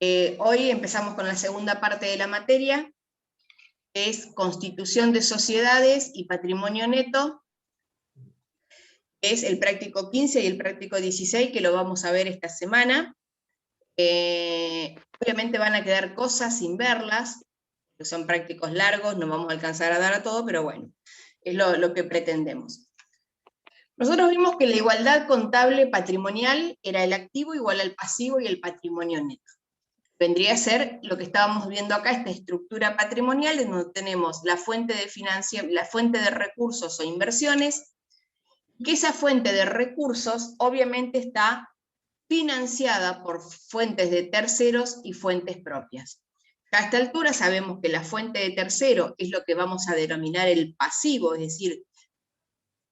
Hoy empezamos con la segunda parte de la materia, que es constitución de sociedades y patrimonio neto. Es el práctico 15 y el práctico 16, que lo vamos a ver esta semana. Obviamente van a quedar cosas sin verlas, que son prácticos largos, no vamos a alcanzar a dar a todo, pero bueno, es lo que pretendemos. Nosotros vimos que la igualdad contable patrimonial era el activo igual al pasivo y el patrimonio neto. Vendría a ser lo que estábamos viendo acá, esta estructura patrimonial, en donde tenemos la fuente de recursos o inversiones, que esa fuente de recursos obviamente está financiada por fuentes de terceros y fuentes propias. A esta altura sabemos que la fuente de tercero es lo que vamos a denominar el pasivo, es decir,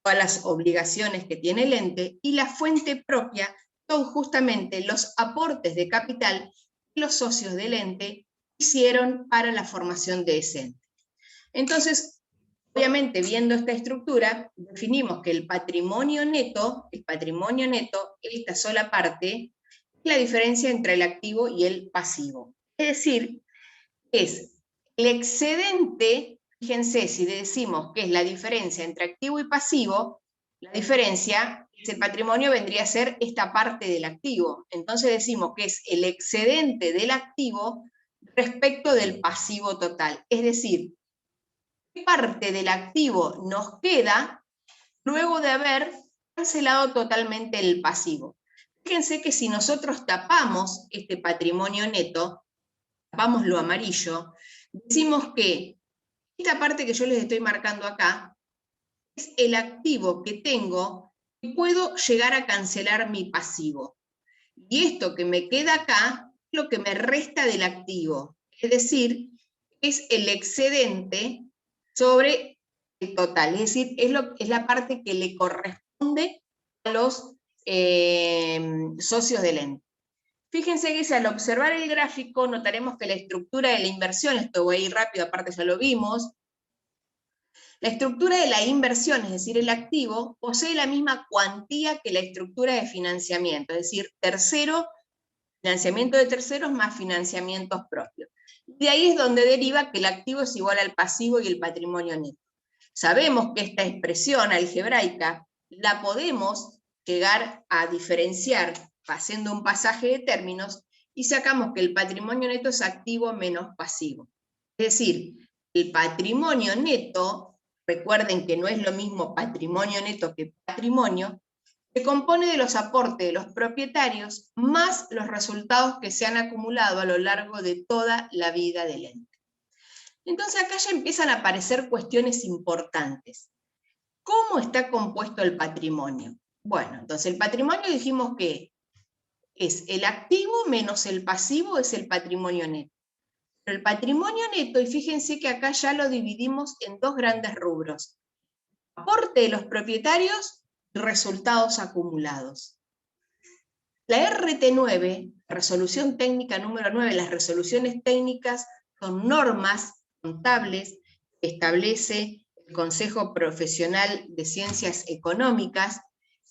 todas las obligaciones que tiene el ente, y la fuente propia son justamente los aportes de capital que los socios del ente hicieron para la formación de ese ente. Entonces, obviamente, viendo esta estructura, definimos que el patrimonio neto, esta sola parte, es la diferencia entre el activo y el pasivo. Es decir, es el excedente, fíjense, si decimos que es la diferencia entre activo y pasivo, la diferencia, el patrimonio vendría a ser esta parte del activo. Entonces decimos que es el excedente del activo respecto del pasivo total. Es decir, ¿qué parte del activo nos queda luego de haber cancelado totalmente el pasivo? Fíjense que si nosotros tapamos este patrimonio neto, tapamos lo amarillo, decimos que esta parte que yo les estoy marcando acá es el activo que tengo y puedo llegar a cancelar mi pasivo. Y esto que me queda acá es lo que me resta del activo. Es decir, es el excedente sobre el total. Es decir, es la parte que le corresponde a los socios del ente. Fíjense que al observar el gráfico notaremos que la estructura de la inversión, esto voy a ir rápido, aparte ya lo vimos, la estructura de la inversión, es decir, el activo, posee la misma cuantía que la estructura de financiamiento, es decir, financiamiento de terceros más financiamientos propios. De ahí es donde deriva que el activo es igual al pasivo y el patrimonio neto. Sabemos que esta expresión algebraica la podemos llegar a diferenciar haciendo un pasaje de términos y sacamos que el patrimonio neto es activo menos pasivo. Es decir, el patrimonio neto, recuerden que no es lo mismo patrimonio neto que patrimonio, se compone de los aportes de los propietarios más los resultados que se han acumulado a lo largo de toda la vida del ente. Entonces acá ya empiezan a aparecer cuestiones importantes. ¿Cómo está compuesto el patrimonio? Bueno, entonces el patrimonio dijimos que es el activo menos el pasivo, es el patrimonio neto. Pero el patrimonio neto, y fíjense que acá ya lo dividimos en dos grandes rubros: aporte de los propietarios y resultados acumulados. La RT9, resolución técnica número 9, las resoluciones técnicas son normas contables que establece el Consejo Profesional de Ciencias Económicas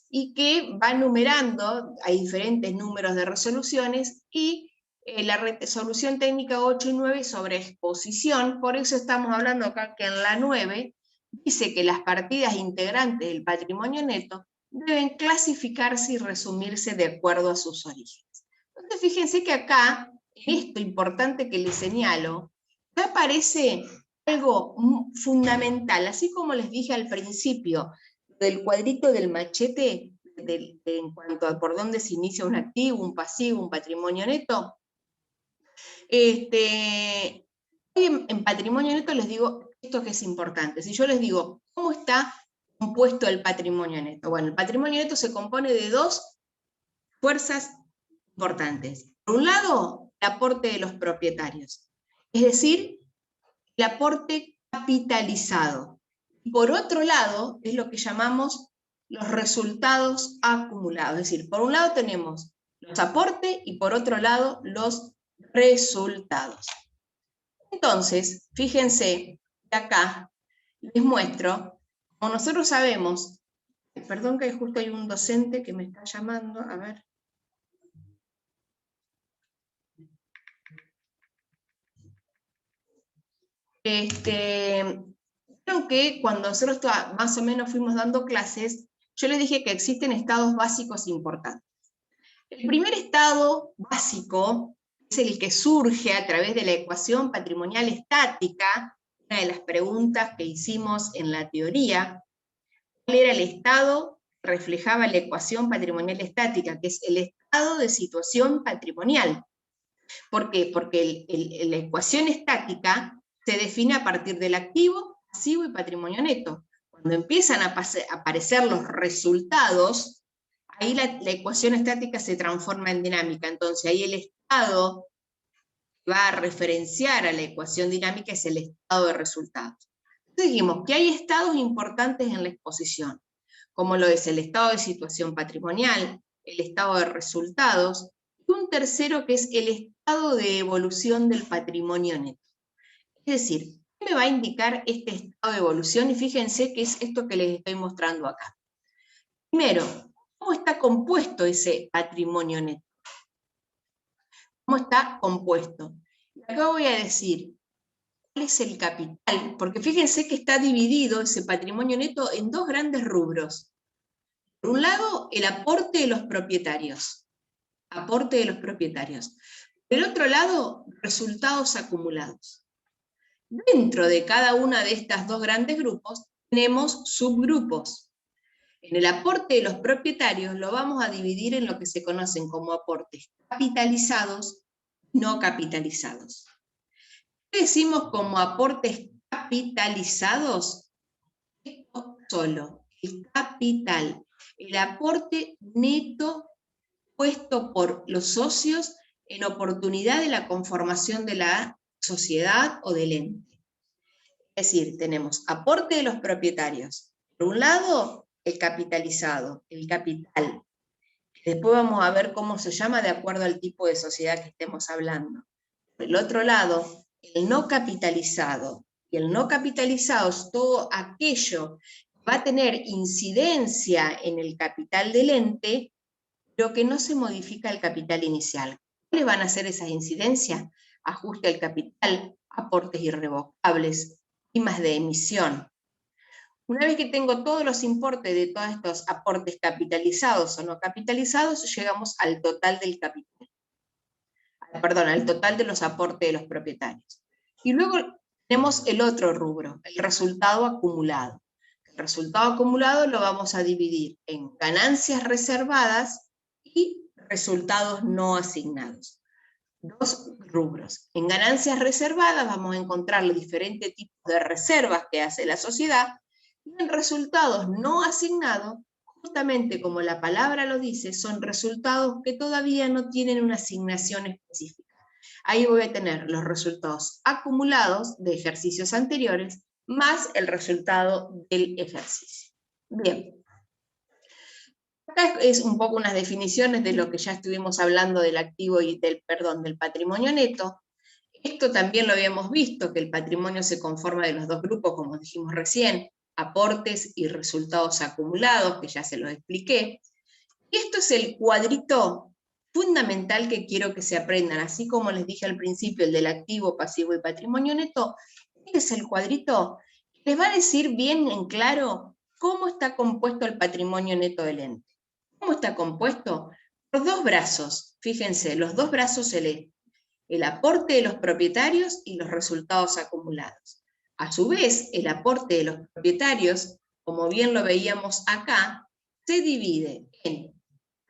y que va numerando, hay diferentes números de resoluciones, y la resolución técnica 8 y 9 sobre exposición. Por eso estamos hablando acá que en la 9 dice que las partidas integrantes del patrimonio neto deben clasificarse y resumirse de acuerdo a sus orígenes. Entonces fíjense que acá, en esto importante que les señalo, me aparece algo fundamental, así como les dije al principio, del cuadrito del machete, en cuanto a por dónde se inicia un activo, un pasivo, un patrimonio neto. En patrimonio neto les digo esto que es importante. Si yo les digo, ¿cómo está compuesto el patrimonio neto? Bueno, el patrimonio neto se compone de dos fuerzas importantes. Por un lado, el aporte de los propietarios, es decir, el aporte capitalizado. Y por otro lado, es lo que llamamos los resultados acumulados. Es decir, por un lado tenemos los aportes y por otro lado los resultados. Entonces, fíjense que acá les muestro, como nosotros sabemos, perdón que justo hay un docente que me está llamando, a ver. Creo que cuando nosotros más o menos fuimos dando clases, yo les dije que existen estados básicos importantes. El primer estado básico es el que surge a través de la ecuación patrimonial estática, una de las preguntas que hicimos en la teoría. ¿Cuál era el estado que reflejaba la ecuación patrimonial estática? Que es el estado de situación patrimonial. ¿Por qué? Porque la ecuación estática se define a partir del activo, pasivo y patrimonio neto. Cuando empiezan a aparecer los resultados, ahí la ecuación estática se transforma en dinámica. Entonces ahí el estado que va a referenciar a la ecuación dinámica es el estado de resultados. Entonces dijimos que hay estados importantes en la exposición, como lo es el estado de situación patrimonial, el estado de resultados, y un tercero que es el estado de evolución del patrimonio neto. Es decir, ¿qué me va a indicar este estado de evolución? Y fíjense que es esto que les estoy mostrando acá. Primero, ¿cómo está compuesto ese patrimonio neto? ¿Cómo está compuesto? Y acá voy a decir, ¿cuál es el capital? Porque fíjense que está dividido ese patrimonio neto en dos grandes rubros. Por un lado, el aporte de los propietarios. Aporte de los propietarios. Por el otro lado, resultados acumulados. Dentro de cada una de estas dos grandes grupos, tenemos subgrupos. En el aporte de los propietarios lo vamos a dividir en lo que se conocen como aportes capitalizados y no capitalizados. ¿Qué decimos como aportes capitalizados? Esto solo, el capital, el aporte neto puesto por los socios en oportunidad de la conformación de la sociedad o del ente. Es decir, tenemos aporte de los propietarios. Por un lado, el capitalizado, el capital. Después vamos a ver cómo se llama de acuerdo al tipo de sociedad que estemos hablando. Por el otro lado, el no capitalizado. Y el no capitalizado es todo aquello que va a tener incidencia en el capital del ente, pero que no se modifica el capital inicial. ¿Cuáles van a ser esas incidencias? Ajuste al capital, aportes irrevocables, primas de emisión. Una vez que tengo todos los importes de todos estos aportes capitalizados o no capitalizados, llegamos al total del capital. Perdón, al total de los aportes de los propietarios. Y luego tenemos el otro rubro, el resultado acumulado. El resultado acumulado lo vamos a dividir en ganancias reservadas y resultados no asignados. Dos rubros. En ganancias reservadas vamos a encontrar los diferentes tipos de reservas que hace la sociedad, y en resultados no asignados, justamente como la palabra lo dice, son resultados que todavía no tienen una asignación específica. Ahí voy a tener los resultados acumulados de ejercicios anteriores, más el resultado del ejercicio. Bien. Acá es un poco unas definiciones de lo que ya estuvimos hablando del activo y del patrimonio neto. Esto también lo habíamos visto, que el patrimonio se conforma de los dos grupos, como dijimos recién, aportes y resultados acumulados, que ya se los expliqué. Y esto es el cuadrito fundamental que quiero que se aprendan, así como les dije al principio, el del activo, pasivo y patrimonio neto. Este es el cuadrito que les va a decir bien en claro cómo está compuesto el patrimonio neto del ente. ¿Cómo está compuesto? Por dos brazos. Fíjense, los dos brazos el aporte de los propietarios y los resultados acumulados. A su vez, el aporte de los propietarios, como bien lo veíamos acá, se divide en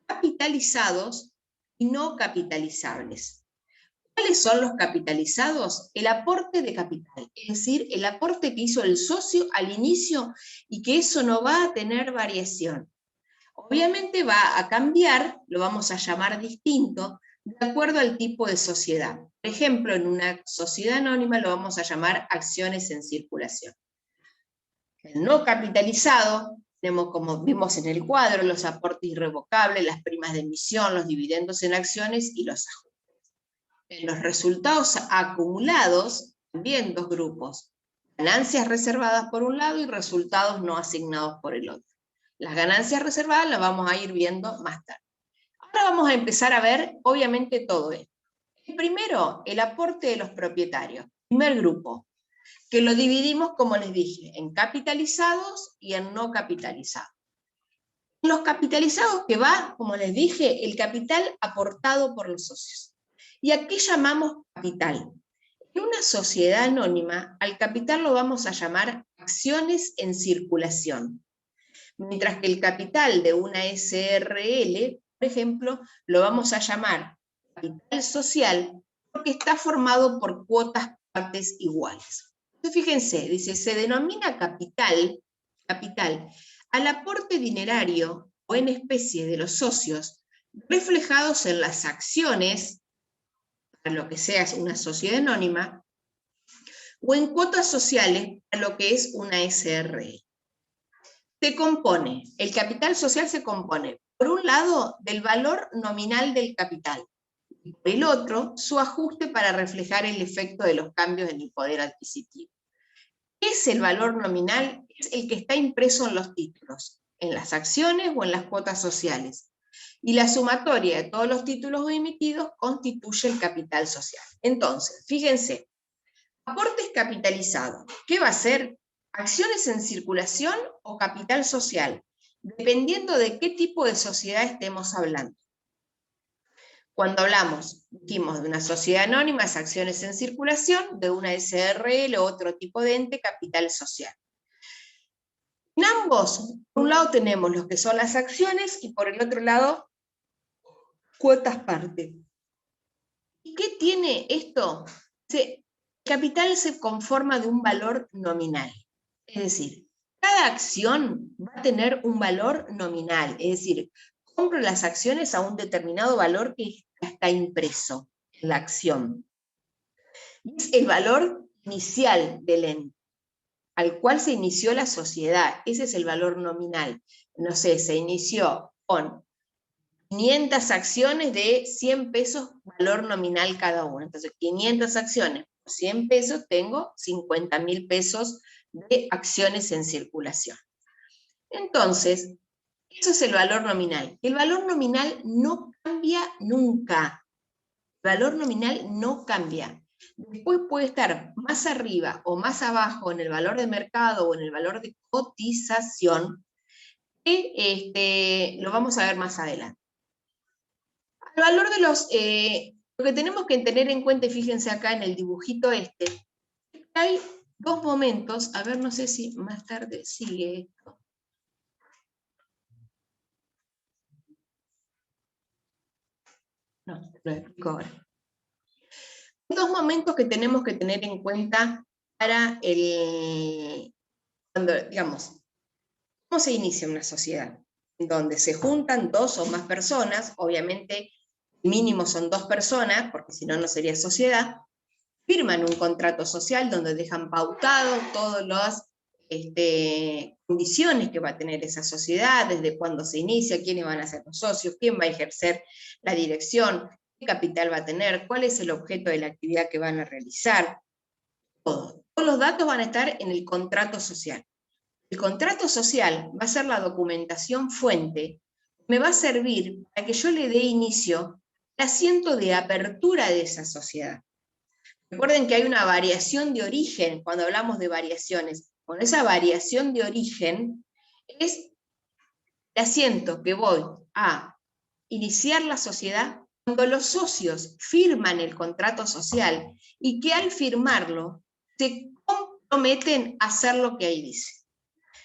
capitalizados y no capitalizables. ¿Cuáles son los capitalizados? El aporte de capital, es decir, el aporte que hizo el socio al inicio y que eso no va a tener variación. Obviamente va a cambiar, lo vamos a llamar distinto, de acuerdo al tipo de sociedad. Por ejemplo, en una sociedad anónima lo vamos a llamar acciones en circulación. El no capitalizado, tenemos como vimos en el cuadro, los aportes irrevocables, las primas de emisión, los dividendos en acciones y los ajustes. En los resultados acumulados, también dos grupos. Ganancias reservadas por un lado y resultados no asignados por el otro. Las ganancias reservadas las vamos a ir viendo más tarde. Ahora vamos a empezar a ver, obviamente, todo esto. El primero, el aporte de los propietarios. Primer grupo. que lo dividimos, como les dije, en capitalizados y en no capitalizados. En los capitalizados que va, como les dije, el capital aportado por los socios. ¿Y a qué llamamos capital? En una sociedad anónima, al capital lo vamos a llamar acciones en circulación, mientras que el capital de una SRL, por ejemplo, lo vamos a llamar capital social, porque está formado por cuotas partes iguales. Entonces, fíjense, dice, se denomina capital al aporte dinerario o en especie de los socios reflejados en las acciones, para lo que sea una sociedad anónima, o en cuotas sociales, para lo que es una SRL. El capital social se compone, por un lado, del valor nominal del capital, y por el otro, su ajuste para reflejar el efecto de los cambios en el poder adquisitivo. ¿Qué es el valor nominal? Es el que está impreso en los títulos, en las acciones o en las cuotas sociales. Y la sumatoria de todos los títulos emitidos constituye el capital social. Entonces, fíjense, aportes capitalizados. ¿Qué va a ser? Acciones en circulación o capital social, dependiendo de qué tipo de sociedad estemos hablando. Cuando dijimos de una sociedad anónima, es acciones en circulación, de una SRL o otro tipo de ente, capital social. En ambos, por un lado tenemos lo que son las acciones y por el otro lado, cuotas parte. ¿Y qué tiene esto? El capital se conforma de un valor nominal. Es decir, cada acción va a tener un valor nominal. Es decir, compro las acciones a un determinado valor que está impreso en la acción. Es el valor inicial del ente, al cual se inició la sociedad. Ese es el valor nominal. No sé, se inició con 500 acciones de 100 pesos, valor nominal cada una. Entonces, 500 acciones por 100 pesos, tengo 50.000 pesos de acciones en circulación. Entonces, eso es el valor nominal. El valor nominal no cambia nunca. El valor nominal no cambia. Después puede estar más arriba o más abajo en el valor de mercado o en el valor de cotización, que lo vamos a ver más adelante. El valor de lo que tenemos que tener en cuenta, y fíjense acá en el dibujito hay dos momentos, a ver, no sé si más tarde sigue esto. No, lo explico ahora. Hay dos momentos que tenemos que tener en cuenta para cuando, digamos, ¿cómo se inicia una sociedad? Donde se juntan dos o más personas, obviamente mínimo son 2 personas, porque si no, no sería sociedad, firman un contrato social donde dejan pautados todas las condiciones que va a tener esa sociedad, desde cuándo se inicia, quiénes van a ser los socios, quién va a ejercer la dirección, qué capital va a tener, cuál es el objeto de la actividad que van a realizar, todo. Todos los datos van a estar en el contrato social. El contrato social va a ser la documentación fuente, me va a servir para que yo le dé inicio al asiento de apertura de esa sociedad. Recuerden que hay una variación de origen cuando hablamos de variaciones. Con esa variación de origen es el asiento que voy a iniciar la sociedad cuando los socios firman el contrato social y que al firmarlo se comprometen a hacer lo que ahí dice.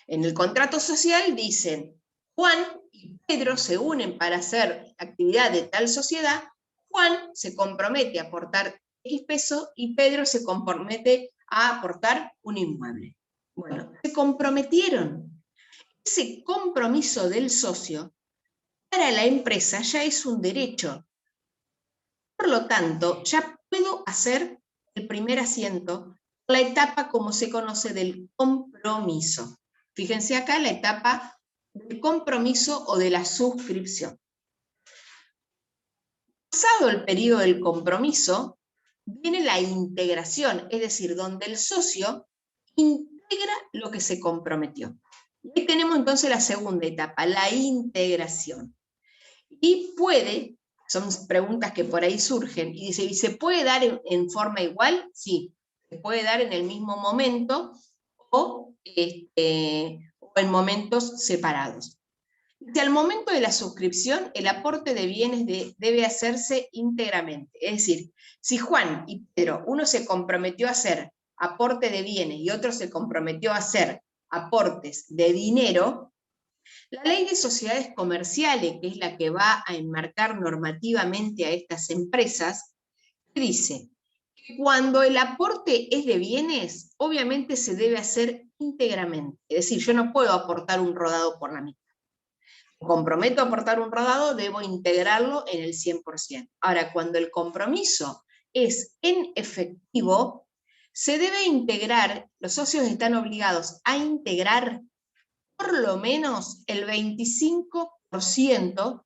En el contrato social dicen, Juan y Pedro se unen para hacer actividad de tal sociedad, Juan se compromete a aportar X peso y Pedro se compromete a aportar un inmueble. Bueno, se comprometieron. Ese compromiso del socio para la empresa ya es un derecho. Por lo tanto, ya puedo hacer el primer asiento, la etapa como se conoce del compromiso. Fíjense acá la etapa del compromiso o de la suscripción. Pasado el periodo del compromiso, viene la integración, es decir, donde el socio integra lo que se comprometió. Y ahí tenemos entonces la segunda etapa, la integración. Y son preguntas que por ahí surgen, y dice, ¿y se puede dar en forma igual? Sí, Se puede dar en el mismo momento o en momentos separados. Si al momento de la suscripción, el aporte de bienes debe hacerse íntegramente. Es decir, si Juan y Pedro, uno se comprometió a hacer aporte de bienes y otro se comprometió a hacer aportes de dinero, la ley de sociedades comerciales, que es la que va a enmarcar normativamente a estas empresas, dice que cuando el aporte es de bienes, obviamente se debe hacer íntegramente. Es decir, yo no puedo aportar un rodado por la mitad. Comprometo a aportar un rodado, debo integrarlo en el 100%. Ahora, cuando el compromiso es en efectivo, se debe integrar, los socios están obligados a integrar por lo menos el 25%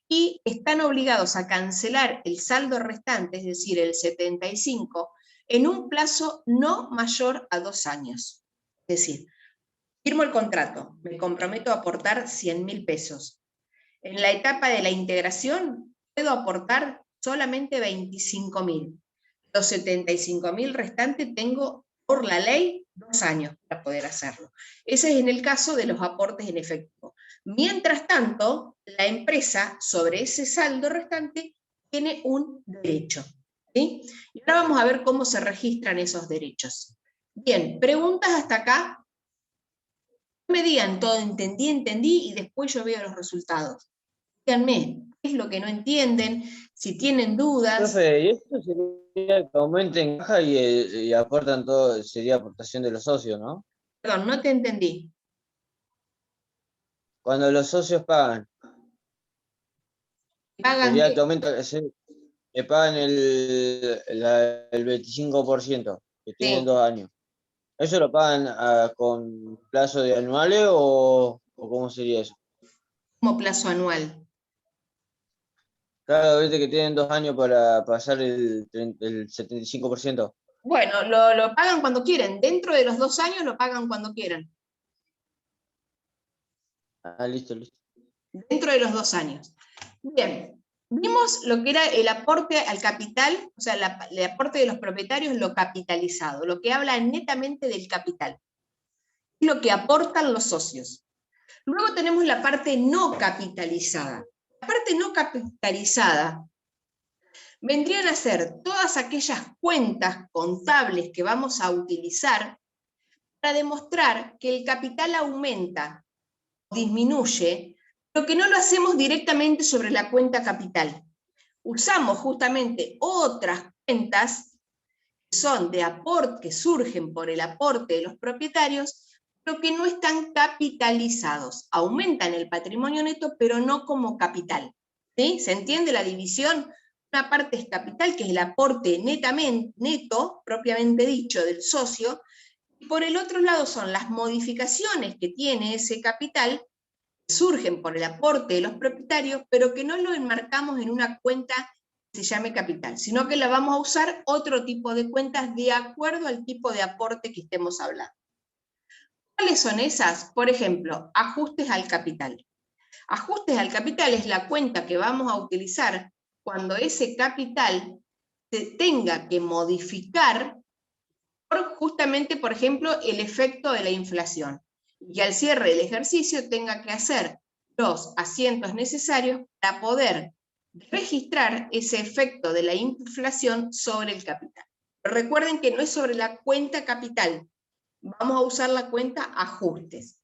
y están obligados a cancelar el saldo restante, es decir, el 75%, en un plazo no mayor a 2 años. Es decir, firmo el contrato, me comprometo a aportar 100.000 pesos. En la etapa de la integración puedo aportar solamente 25.000. Los 75.000 restantes tengo por la ley 2 años para poder hacerlo. Ese es en el caso de los aportes en efectivo. Mientras tanto, la empresa sobre ese saldo restante tiene un derecho. ¿Sí? Y ahora vamos a ver cómo se registran esos derechos. Bien, preguntas hasta acá. Me digan todo, entendí, y después yo veo los resultados. Díganme, ¿qué es lo que no entienden? Si tienen dudas. Profe, ¿y esto sería que aumenten caja y aportan todo, sería aportación de los socios, ¿no? Perdón, no te entendí. Cuando los socios pagan, ¿Pagan sería qué? que aumenta, le pagan el 25%, que tienen Sí, 2 años. ¿Eso lo pagan con plazo de anuales o cómo sería eso? como plazo anual. Claro, viste que tienen 2 años para pasar el 75%. Bueno, lo pagan cuando quieren. Dentro de los 2 años lo pagan cuando quieran. Ah, listo. Dentro de los 2 años. Bien, vimos lo que era el aporte al capital, o sea, el aporte de los propietarios, lo capitalizado, lo que habla netamente del capital. Lo que aportan los socios. Luego tenemos la parte no capitalizada. La parte no capitalizada vendrían a ser todas aquellas cuentas contables que vamos a utilizar para demostrar que el capital aumenta o disminuye, pero que no lo hacemos directamente sobre la cuenta capital. Usamos justamente otras cuentas que son de aporte, que surgen por el aporte de los propietarios, pero que no están capitalizados. Aumentan el patrimonio neto, pero no como capital. ¿Sí? ¿Se entiende la división? Una parte es capital, que es el aporte neto, propiamente dicho, del socio, y por el otro lado son las modificaciones que tiene ese capital, que surgen por el aporte de los propietarios, pero que no lo enmarcamos en una cuenta que se llame capital, sino que la vamos a usar otro tipo de cuentas de acuerdo al tipo de aporte que estemos hablando. ¿Cuáles son esas? Por ejemplo, ajustes al capital. Ajustes al capital es la cuenta que vamos a utilizar cuando ese capital se tenga que modificar por justamente, por ejemplo, el efecto de la inflación. Y al cierre del ejercicio tenga que hacer los asientos necesarios para poder registrar ese efecto de la inflación sobre el capital. Pero recuerden que no es sobre la cuenta capital, vamos a usar la cuenta ajustes.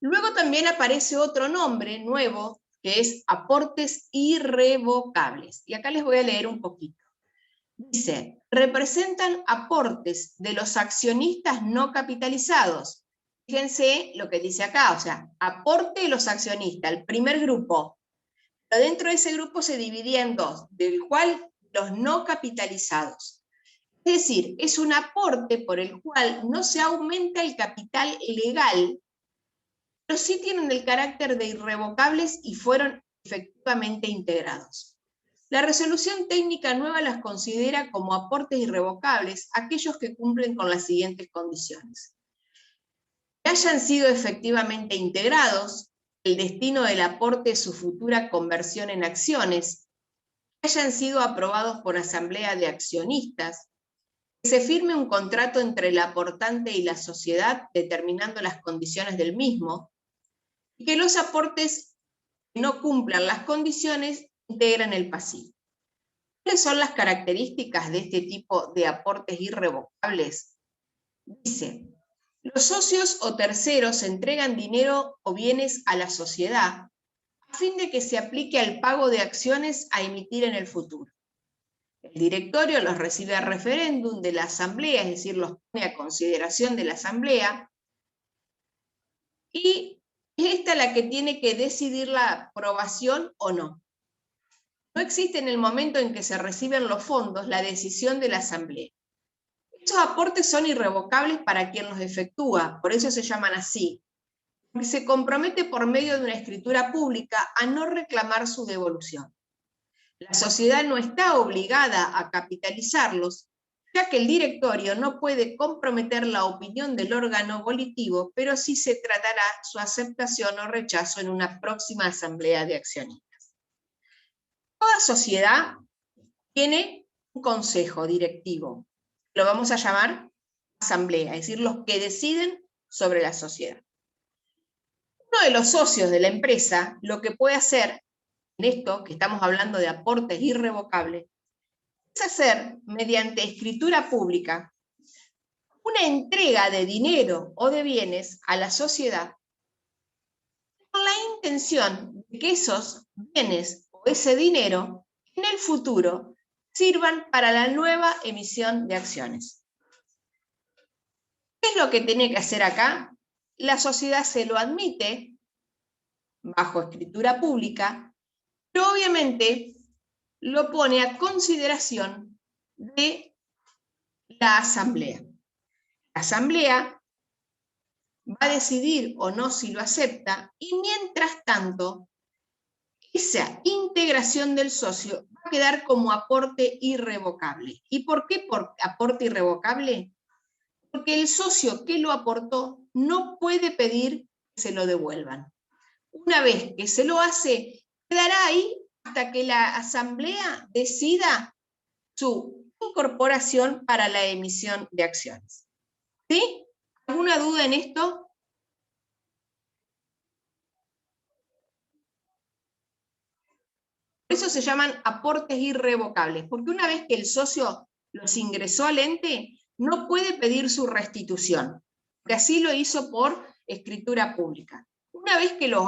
Luego también aparece otro nombre nuevo, que es aportes irrevocables. Y acá les voy a leer un poquito. Dice, representan aportes de los accionistas no capitalizados. Fíjense lo que dice acá, o sea, aporte de los accionistas, el primer grupo. Pero dentro de ese grupo se dividía en dos, del cual los no capitalizados. Es decir, es un aporte por el cual no se aumenta el capital legal, pero sí tienen el carácter de irrevocables y fueron efectivamente integrados. La resolución técnica nueva las considera como aportes irrevocables aquellos que cumplen con las siguientes condiciones: que hayan sido efectivamente integrados, el destino del aporte es su futura conversión en acciones, que hayan sido aprobados por asamblea de accionistas, que se firme un contrato entre el aportante y la sociedad determinando las condiciones del mismo, y que los aportes que no cumplan las condiciones integran el pasivo. ¿Cuáles son las características de este tipo de aportes irrevocables? Dice, los socios o terceros entregan dinero o bienes a la sociedad a fin de que se aplique al pago de acciones a emitir en el futuro. El directorio los recibe a referéndum de la asamblea, es decir, los pone a consideración de la asamblea, y es esta la que tiene que decidir la aprobación o no. No existe en el momento en que se reciben los fondos la decisión de la asamblea. Estos aportes son irrevocables para quien los efectúa, por eso se llaman así, porque se compromete por medio de una escritura pública a no reclamar su devolución. La sociedad no está obligada a capitalizarlos, ya que el directorio no puede comprometer la opinión del órgano volitivo, pero sí se tratará su aceptación o rechazo en una próxima asamblea de accionistas. Toda sociedad tiene un consejo directivo, lo vamos a llamar asamblea, es decir, los que deciden sobre la sociedad. Uno de los socios de la empresa lo que puede hacer en esto, que estamos hablando de aportes irrevocables, es hacer, mediante escritura pública, una entrega de dinero o de bienes a la sociedad con la intención de que esos bienes o ese dinero en el futuro sirvan para la nueva emisión de acciones. ¿Qué es lo que tiene que hacer acá? La sociedad se lo admite bajo escritura pública, pero obviamente lo pone a consideración de la asamblea. La asamblea va a decidir o no si lo acepta, y mientras tanto, esa integración del socio va a quedar como aporte irrevocable. ¿Y por qué por aporte irrevocable? Porque el socio que lo aportó no puede pedir que se lo devuelvan. Una vez que se lo hace, quedará ahí hasta que la asamblea decida su incorporación para la emisión de acciones. ¿Sí? ¿Alguna duda en esto? Por eso se llaman aportes irrevocables, porque una vez que el socio los ingresó al ente, no puede pedir su restitución, porque así lo hizo por escritura pública. Una vez que los